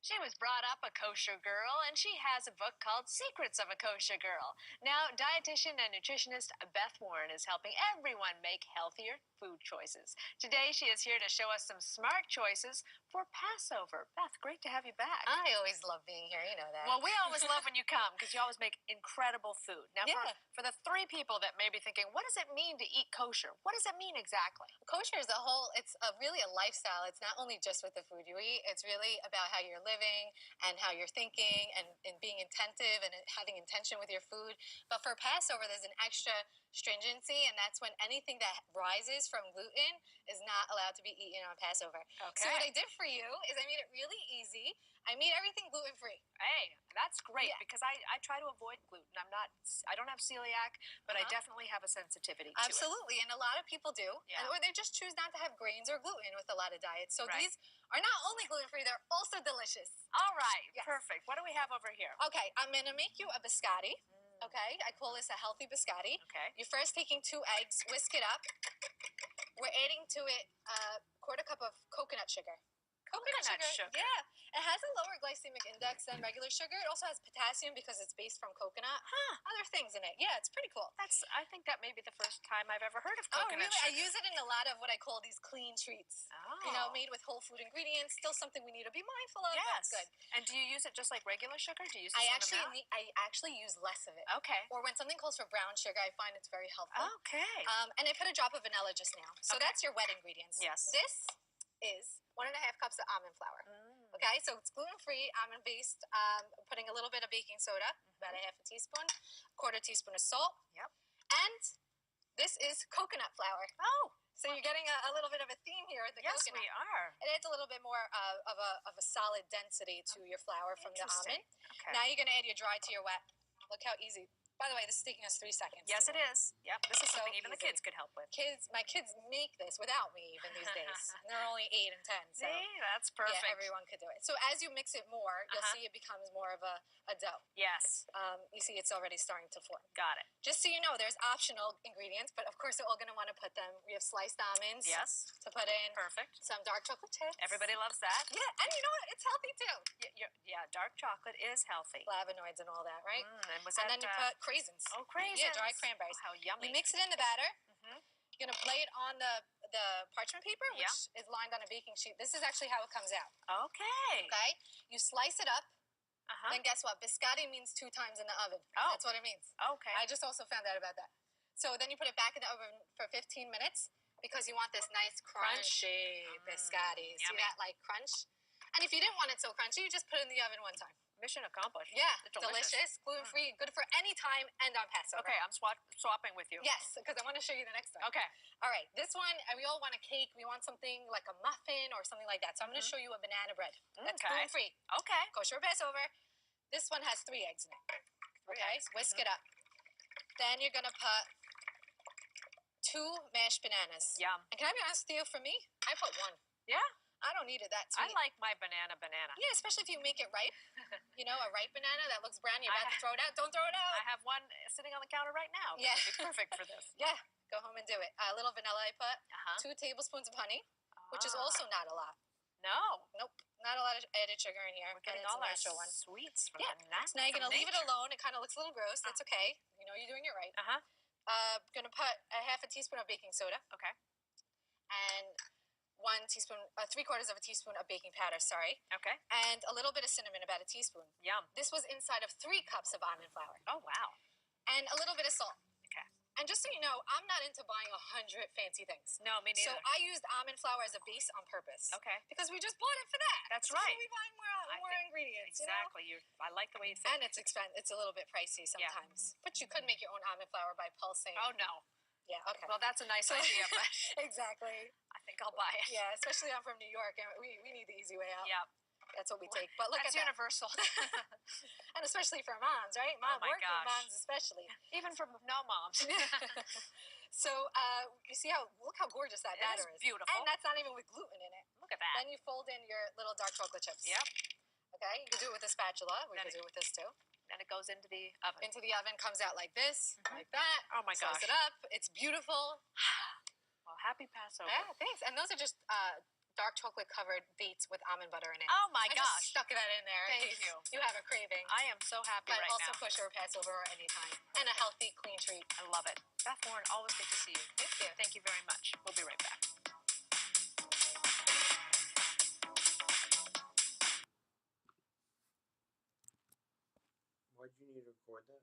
She was brought up a kosher girl, and she has a book called Secrets of a Kosher Girl. Now, dietitian and nutritionist Beth Warren is helping everyone make healthier food choices. Today, she is here to show us some smart choices for Passover. Beth, great to have you back. I always love being here, you know that. Well, we always love when you come because you always make incredible food. Now, for the three people that may be thinking, what does it mean to eat kosher? What does it mean exactly? Kosher is really a lifestyle. It's not only just with the food you eat. It's really about how you're living and how you're thinking and being attentive and having intention with your food. But for Passover, there's an extra stringency, and that's when anything that rises from gluten is not allowed to be eaten on Passover. Okay. So what I did for you is I made it really easy. I made everything gluten-free. Hey, that's great because I try to avoid gluten. I don't have celiac, but I definitely have a sensitivity to it. Absolutely, and a lot of people do. Yeah. Or they just choose not to have grains or gluten with a lot of diets. So these are not only gluten-free, they're also delicious. All right, Yes. perfect. What do we have over here? Okay, I'm going to make you a biscotti. Okay, I call this a healthy biscotti. Okay. You're first taking 2 eggs, whisk it up. We're adding to it a quarter cup of coconut sugar. Coconut sugar. Yeah. It has a lower glycemic index than regular sugar. It also has potassium because it's based from coconut. Other things in it. Yeah, it's pretty cool. I think that may be the first time I've ever heard of coconut really? sugar. I use it in a lot of what I call these clean treats. Oh. You know, made with whole food ingredients. Still something we need to be mindful of. Yes. That's good. And do you use it just like regular sugar? Do you use the I same amount? actually use less of it. Okay. Or when something calls for brown sugar, I find it's very helpful. Okay. And I put a drop of vanilla just now. So that's your wet ingredients. Yes. This is 1.5 cups of almond flour. Okay, so it's gluten-free, almond-based. Putting a little bit of baking soda, about a half a teaspoon, quarter teaspoon of salt. Yep. And this is coconut flour. Oh. So you're getting a little bit of a theme here with the Yes, coconut. we are. It adds a little bit more of a solid density to your flour from the almond. Okay. Now you're going to add your dry to your wet. Look how easy. By the way, this is taking us 3 seconds. Yes, it is. Yep. This is So something even the easy. kids could help with. My kids make this without me even these days. And they're only 8 and 10. So See, that's perfect. yeah, everyone could do it. So as you mix it more, you'll see it becomes more of a dough. Yes. You see it's already starting to form. Got it. Just so you know, there's optional ingredients, but of course they're all going to want to put them. We have sliced almonds Yes. to put in. Perfect. Some dark chocolate chips. Everybody loves that. Yeah, and you know what? It's healthy too. Yeah, dark chocolate is healthy. Flavonoids and all that, right? And then you put craisins. Oh, craisins. Yeah, dry cranberries. Oh, how yummy. You mix it in the batter. You're going to lay it on the parchment paper, which is lined on a baking sheet. This is actually how it comes out. Okay. Okay? You slice it up. Then guess what? Biscotti means 2 times in the oven. Oh. That's what it means. Okay. I just also found out about that. So then you put it back in the oven for 15 minutes because you want this nice crunchy biscotti. See Yummy. that like crunch? And if you didn't want it so crunchy, you just put it in the oven 1 time. Mission accomplished. Yeah, Delicious. delicious, gluten-free, good for any time and on Passover. Okay, I'm swapping with you. Yes, because I want to show you the next one. Okay. All right, this one, we all want a cake. We want something like a muffin or something like that. So I'm going to show you a banana bread. That's gluten-free. Okay. Kosher Passover. This one has 3 eggs in it. Okay, whisk it up. Then you're going to put 2 mashed bananas. Yum. And can I be honest with you, for me, I put 1. Yeah. I don't need it that I sweet. like my banana. Yeah, especially if you make it ripe. You know, a ripe banana that looks brown, you're about to throw it out. Don't throw it out. I have one sitting on the counter right now. Yeah. It would be perfect for this. Yeah, go home and do it. A little vanilla I put. 2 Uh-huh. tablespoons of honey, which is also not a lot. No. Nope, not a lot of added sugar in here. We're getting and it's all a our natural one. sweets from Yeah. the natural. So now you're going to leave it alone. It kind of looks a little gross. That's okay. You know you're doing it right. Going to put a half a teaspoon of baking soda. Okay. And 1 teaspoon, 3/4 of a teaspoon of baking powder, sorry. Okay. And a little bit of cinnamon, about a teaspoon. Yum. This was inside of 3 cups of almond flour. Oh, wow. And a little bit of salt. Okay. And just so you know, I'm not into buying 100 fancy things. No, me neither. So I used almond flour as a base on purpose. Okay. Because we just bought it for that. That's so right. We buy more ingredients. Exactly. You know? I like the way you think. And it's expensive. It's a little bit pricey sometimes. But you could make your own almond flour by pulsing. Oh, no. Yeah, okay. Well, that's a nice idea, but exactly. I think I'll buy it. Yeah, especially I'm from New York, and we need the easy way out. Yeah. That's what we take. But look That's at that. universal. And especially for moms, right? Oh my Working gosh. moms especially. Even for no moms. So you see look how gorgeous that batter is. Beautiful. And that's not even with gluten in it. Look at that. Then you fold in your little dark chocolate chips. Yep. Okay, you can do it with a spatula. We can do it with this too. Then it goes into the oven. Into the oven, comes out like this, like that. Oh my gosh. Slice it up. It's beautiful. Well, happy Passover. Yeah, thanks. And those are just dark chocolate covered dates with almond butter in it. Oh my I gosh. just stuck that in there. Thank you. You have a craving. I am so happy But right also now. push over Passover or anytime. And a healthy, clean treat. I love it. Beth Warren, always good to see you. Thank you. Thank you very much. We'll be right back. Why'd you need to record that?